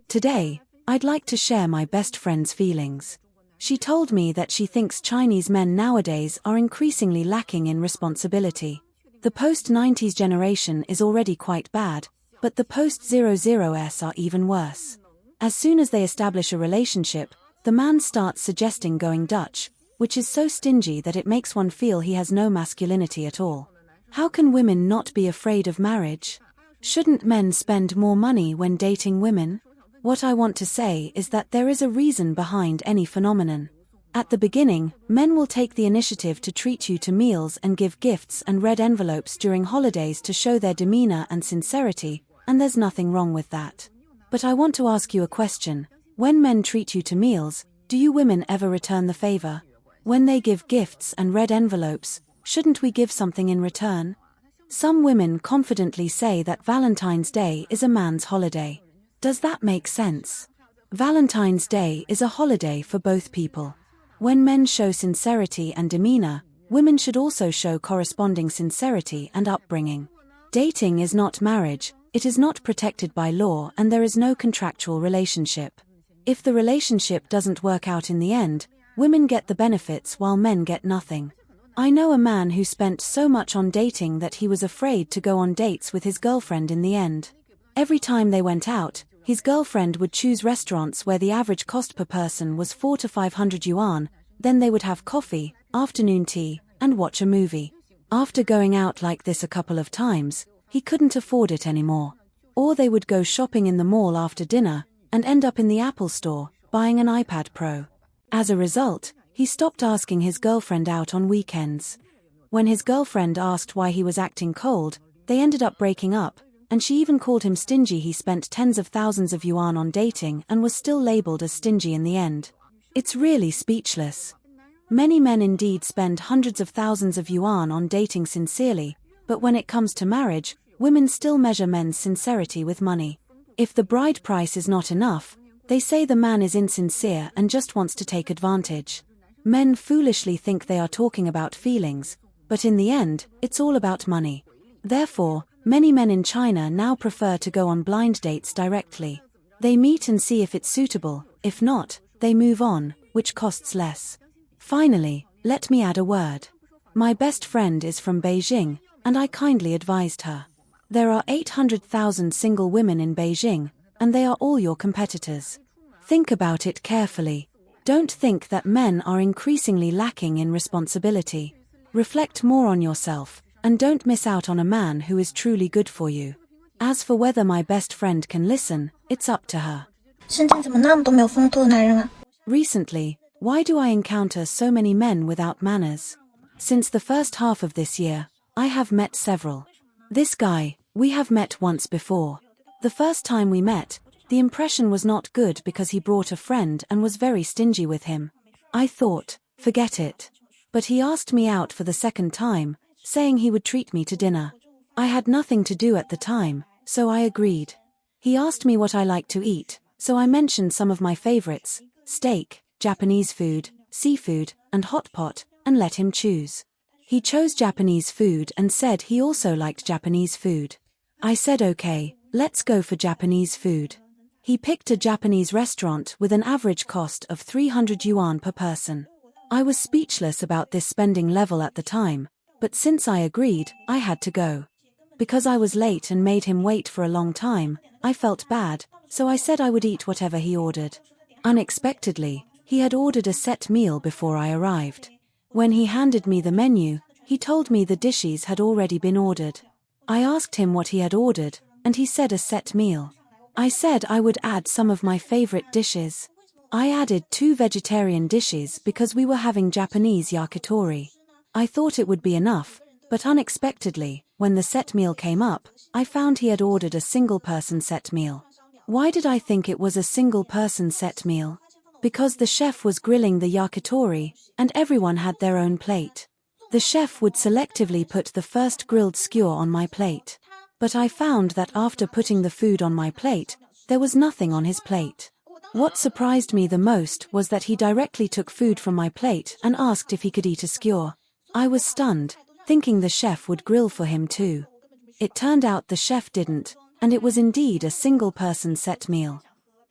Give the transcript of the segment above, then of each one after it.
Today, I'd like to share my best friend's feelings. She told me that she thinks Chinese men nowadays are increasingly lacking in responsibility. The post-90s generation is already quite bad, but the post-00s are even worse. As soon as they establish a relationship, the man starts suggesting going Dutch, which is so stingy that it makes one feel he has no masculinity at all. How can women not be afraid of marriage? Shouldn't men spend more money when dating women? What I want to say is that there is a reason behind any phenomenon. At the beginning, men will take the initiative to treat you to meals and give gifts and red envelopes during holidays to show their demeanor and sincerity, and there's nothing wrong with that. But I want to ask you a question. When men treat you to meals, do you women ever return the favor? When they give gifts and red envelopes, shouldn't we give something in return? Some women confidently say that Valentine's Day is a man's holiday. Does that make sense? Valentine's Day is a holiday for both people. When men show sincerity and demeanor, women should also show corresponding sincerity and upbringing. Dating is not marriage, it is not protected by law, and there is no contractual relationship. If the relationship doesn't work out in the end, women get the benefits while men get nothing. I know a man who spent so much on dating that he was afraid to go on dates with his girlfriend in the end. Every time they went out, his girlfriend would choose restaurants where the average cost per person was 400 to 500 yuan, then they would have coffee, afternoon tea, and watch a movie. After going out like this a couple of times, he couldn't afford it anymore. Or they would go shopping in the mall after dinner, and end up in the Apple store, buying an iPad Pro. As a result, he stopped asking his girlfriend out on weekends. When his girlfriend asked why he was acting cold, they ended up breaking up, and she even called him stingy. He spent tens of thousands of yuan on dating and was still labeled as stingy in the end. It's really speechless. Many men indeed spend hundreds of thousands of yuan on dating sincerely, but when it comes to marriage, women still measure men's sincerity with money. If the bride price is not enough, they say the man is insincere and just wants to take advantage. Men foolishly think they are talking about feelings, but in the end, it's all about money. Therefore, many men in China now prefer to go on blind dates directly. They meet and see if it's suitable, if not, they move on, which costs less. Finally, let me add a word. My best friend is from Beijing, and I kindly advised her. There are 800,000 single women in Beijing, and they are all your competitors. Think about it carefully. Don't think that men are increasingly lacking in responsibility. Reflect more on yourself, and don't miss out on a man who is truly good for you. As for whether my best friend can listen, it's up to her. Recently, why do I encounter so many men without manners? Since the first half of this year, I have met several. This guy, we have met once before. The first time we met, the impression was not good because he brought a friend and was very stingy with him. I thought, forget it. But he asked me out for the second time, saying he would treat me to dinner. I had nothing to do at the time, so I agreed. He asked me what I like to eat, so I mentioned some of my favorites: steak, Japanese food, seafood, and hot pot, and let him choose. He chose Japanese food and said he also liked Japanese food. I said okay, let's go for Japanese food. He picked a Japanese restaurant with an average cost of 300 yuan per person. I was speechless about this spending level at the time, but since I agreed, I had to go. Because I was late and made him wait for a long time, I felt bad, so I said I would eat whatever he ordered. Unexpectedly, he had ordered a set meal before I arrived. When he handed me the menu, he told me the dishes had already been ordered. I asked him what he had ordered, and he said a set meal. I said I would add some of my favorite dishes. I added 2 vegetarian dishes because we were having Japanese yakitori. I thought it would be enough, but unexpectedly, when the set meal came up, I found he had ordered a single-person set meal. Why did I think it was a single-person set meal? Because the chef was grilling the yakitori, and everyone had their own plate. The chef would selectively put the first grilled skewer on my plate. But I found that after putting the food on my plate, there was nothing on his plate. What surprised me the most was that he directly took food from my plate and asked if he could eat a skewer. I was stunned, thinking the chef would grill for him too. It turned out the chef didn't, and it was indeed a single-person set meal.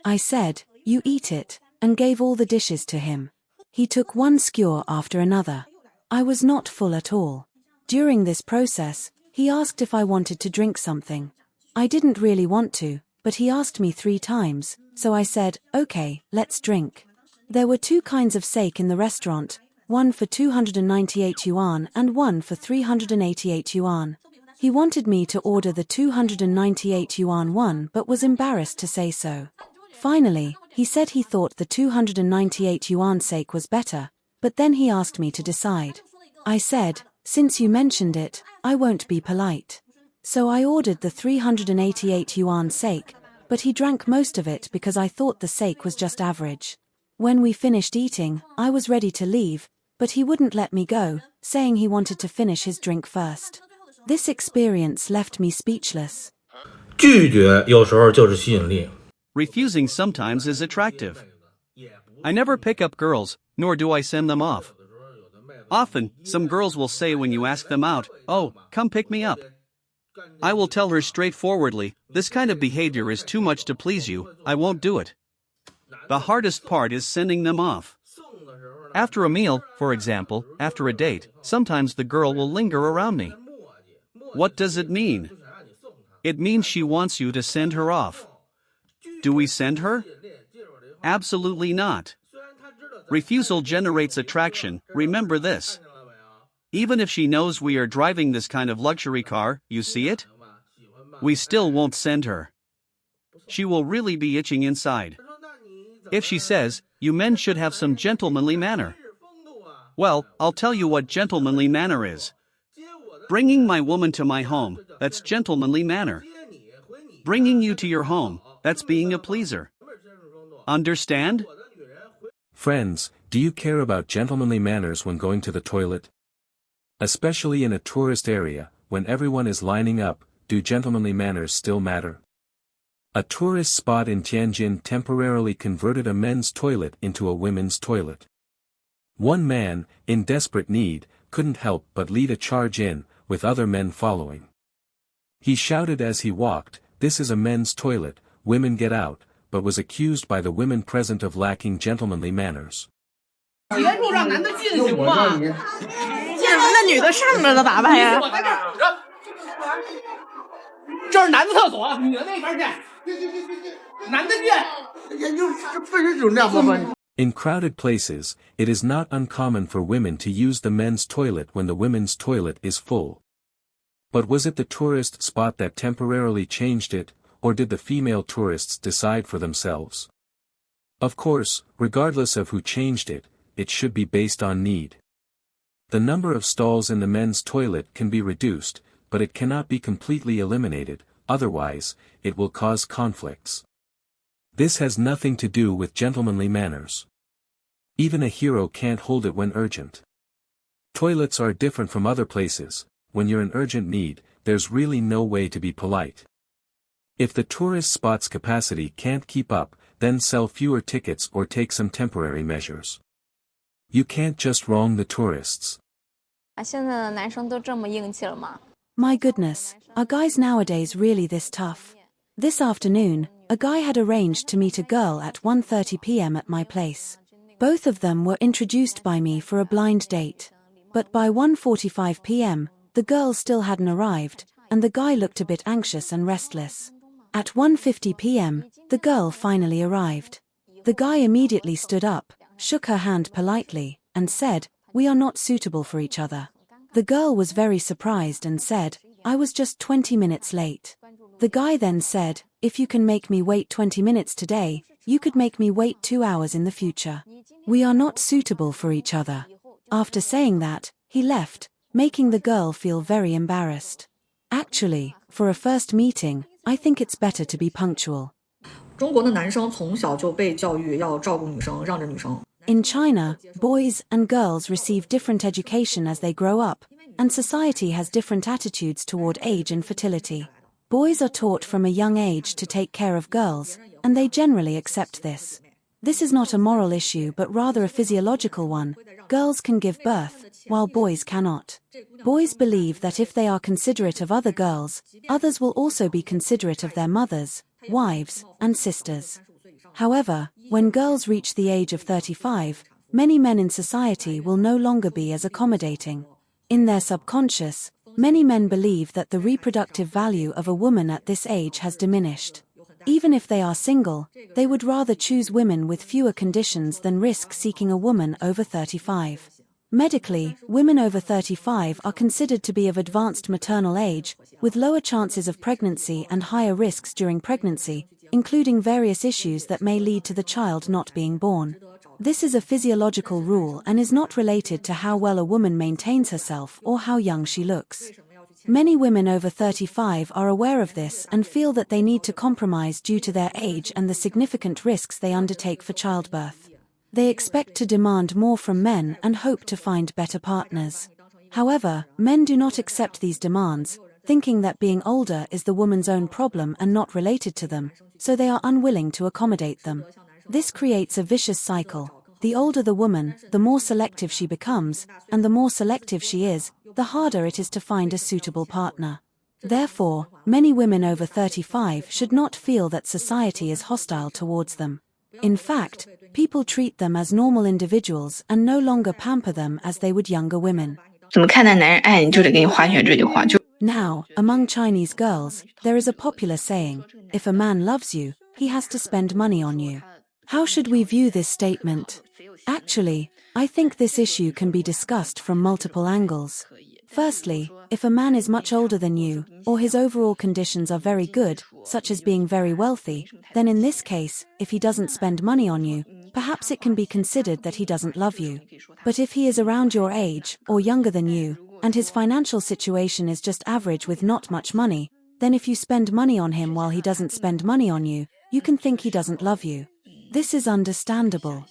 I said, "You eat it," and gave all the dishes to him. He took one skewer after another. I was not full at all. During this process, he asked if I wanted to drink something. I didn't really want to, but he asked me 3 times, so I said, "Okay, let's drink." There were 2 kinds of sake in the restaurant, one for 298 yuan and one for 388 yuan. He wanted me to order the 298 yuan one but was embarrassed to say so. Finally, he said he thought the 298 yuan sake was better, but then he asked me to decide. I said, "Since you mentioned it, I won't be polite." So I ordered the 388 yuan sake, but he drank most of it because I thought the sake was just average. When we finished eating, I was ready to leave, but he wouldn't let me go, saying he wanted to finish his drink first. This experience left me speechless. 拒绝有时候就是吸引力。 Refusing sometimes is attractive. I never pick up girls, nor do I send them off. Often, some girls will say when you ask them out, "Oh, come pick me up." I will tell her straightforwardly, "This kind of behavior is too much to please you, I won't do it." The hardest part is sending them off. After a meal, for example, after a date, sometimes the girl will linger around me. What does it mean? It means she wants you to send her off. Do we send her? Absolutely not. Refusal generates attraction, remember this. Even if she knows we are driving this kind of luxury car, you see it? We still won't send her. She will really be itching inside. If she says, "You men should have some gentlemanly manner." Well, I'll tell you what gentlemanly manner is. Bringing my woman to my home, that's gentlemanly manner. Bringing you to your home, that's being a pleaser. Understand? Friends, do you care about gentlemanly manners when going to the toilet? Especially in a tourist area, when everyone is lining up, do gentlemanly manners still matter? A tourist spot in Tianjin temporarily converted a men's toilet into a women's toilet. One man, in desperate need, couldn't help but lead a charge in, with other men following. He shouted as he walked, "This is a men's toilet, women get out," but was accused by the women present of lacking gentlemanly manners. 原路让男的进行嘛？那女的上着的打扮呀？这是男厕所，女的那边去。男的去。也就是不是就那样吗？ In crowded places, it is not uncommon for women to use the men's toilet when the women's toilet is full. But was it the tourist spot that temporarily changed it, or did the female tourists decide for themselves? Of course, regardless of who changed it, it should be based on need. The number of stalls in the men's toilet can be reduced, but it cannot be completely eliminated, otherwise, it will cause conflicts. This has nothing to do with gentlemanly manners. Even a hero can't hold it when urgent. Toilets are different from other places. When you're in urgent need, there's really no way to be polite. If the tourist spot's capacity can't keep up, then sell fewer tickets or take some temporary measures. You can't just wrong the tourists. 现在的男生都这么硬气了吗？ My goodness, are guys nowadays really this tough? This afternoon, a guy had arranged to meet a girl at 1:30 p.m. at my place. Both of them were introduced by me for a blind date. But by 1:45 p.m., the girl still hadn't arrived, and the guy looked a bit anxious and restless. At 1:50 p.m., the girl finally arrived. The guy immediately stood up, shook her hand politely, and said, "We are not suitable for each other." The girl was very surprised and said, "I was just 20 minutes late." The guy then said, "If you can make me wait 20 minutes today, you could make me wait 2 hours in the future. We are not suitable for each other." After saying that, he left, making the girl feel very embarrassed. Actually, for a first meeting, I think it's better to be punctual. 中国的男生从小就被教育要照顾女生，让着女生。 In China, boys and girls receive different education as they grow up, and society has different attitudes toward age and fertility. Boys are taught from a young age to take care of girls, and they generally accept this. This is not a moral issue but rather a physiological one. Girls can give birth, while boys cannot. Boys believe that if they are considerate of other girls, others will also be considerate of their mothers, wives, and sisters. However, when girls reach the age of 35, many men in society will no longer be as accommodating. In their subconscious, many men believe that the reproductive value of a woman at this age has diminished. Even if they are single, they would rather choose women with fewer conditions than risk seeking a woman over 35. Medically, women over 35 are considered to be of advanced maternal age, with lower chances of pregnancy and higher risks during pregnancy, including various issues that may lead to the child not being born. This is a physiological rule and is not related to how well a woman maintains herself or how young she looks. Many women over 35 are aware of this and feel that they need to compromise due to their age and the significant risks they undertake for childbirth. They expect to demand more from men and hope to find better partners. However, men do not accept these demands, thinking that being older is the woman's own problem and not related to them, so they are unwilling to accommodate them. This creates a vicious cycle. The older the woman, the more selective she becomes, and the more selective she is, the harder it is to find a suitable partner. Therefore, many women over 35 should not feel that society is hostile towards them. In fact, people treat them as normal individuals and no longer pamper them as they would younger women. 怎么看待男人爱你就得给你花钱这句话，就 Now, among Chinese girls, there is a popular saying, if a man loves you, he has to spend money on you. How should we view this statement? Actually, I think this issue can be discussed from multiple angles. Firstly, if a man is much older than you, or his overall conditions are very good, such as being very wealthy, then in this case, if he doesn't spend money on you, perhaps it can be considered that he doesn't love you. But if he is around your age, or younger than you, and his financial situation is just average with not much money, then if you spend money on him while he doesn't spend money on you, you can think he doesn't love you. This is understandable.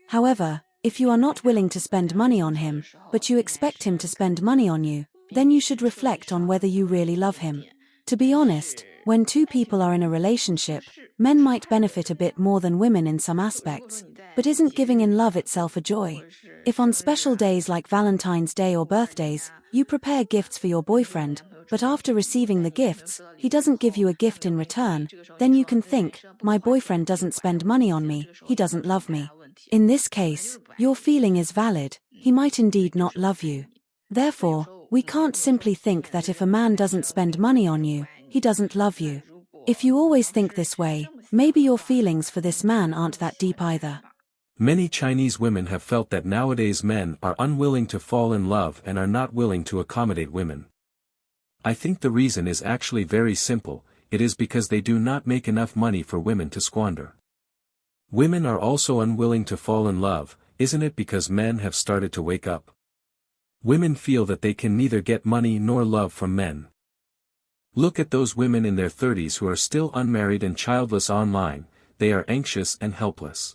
However, if you are not willing to spend money on him, but you expect him to spend money on you, then you should reflect on whether you really love him. To be honest, when two people are in a relationship, men might benefit a bit more than women in some aspects, but isn't giving in love itself a joy? If on special days like Valentine's Day or birthdays, you prepare gifts for your boyfriend, but after receiving the gifts, he doesn't give you a gift in return, then you can think, my boyfriend doesn't spend money on me, he doesn't love me. In this case, your feeling is valid, he might indeed not love you. Therefore, we can't simply think that if a man doesn't spend money on you, he doesn't love you. If you always think this way, maybe your feelings for this man aren't that deep either. Many Chinese women have felt that nowadays men are unwilling to fall in love and are not willing to accommodate women. I think the reason is actually very simple, it is because they do not make enough money for women to squander. Women are also unwilling to fall in love, isn't it because men have started to wake up? Women feel that they can neither get money nor love from men. Look at those women in their 30s who are still unmarried and childless online, they are anxious and helpless.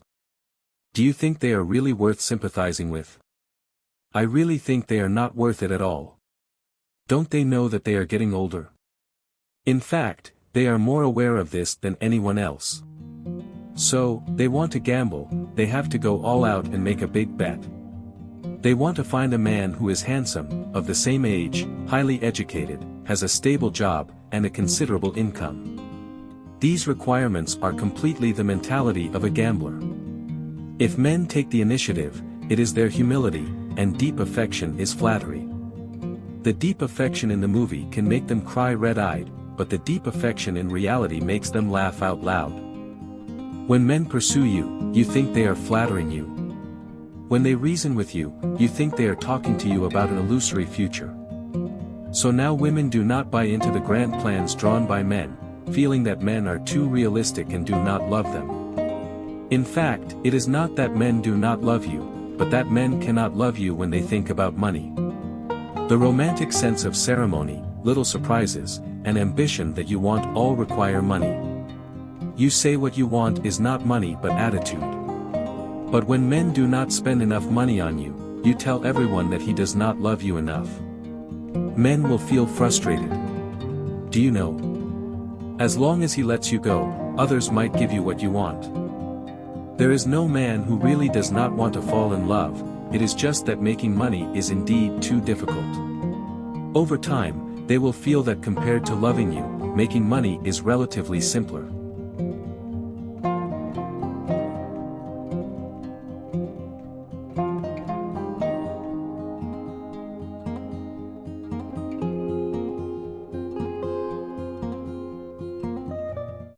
Do you think they are really worth sympathizing with? I really think they are not worth it at all. Don't they know that they are getting older? In fact, they are more aware of this than anyone else. So, they want to gamble, they have to go all out and make a big bet. They want to find a man who is handsome, of the same age, highly educated, has a stable job, and a considerable income. These requirements are completely the mentality of a gambler. If men take the initiative, it is their humility, and deep affection is flattery. The deep affection in the movie can make them cry red-eyed, but the deep affection in reality makes them laugh out loud. When men pursue you, you think they are flattering you. When they reason with you, you think they are talking to you about an illusory future. So now women do not buy into the grand plans drawn by men, feeling that men are too realistic and do not love them. In fact, it is not that men do not love you, but that men cannot love you when they think about money. The romantic sense of ceremony, little surprises, and ambition that you want all require money. You say what you want is not money but attitude. But when men do not spend enough money on you, you tell everyone that he does not love you enough. Men will feel frustrated. Do you know? As long as he lets you go, others might give you what you want. There is no man who really does not want to fall in love, it is just that making money is indeed too difficult. Over time, they will feel that compared to loving you, making money is relatively simpler.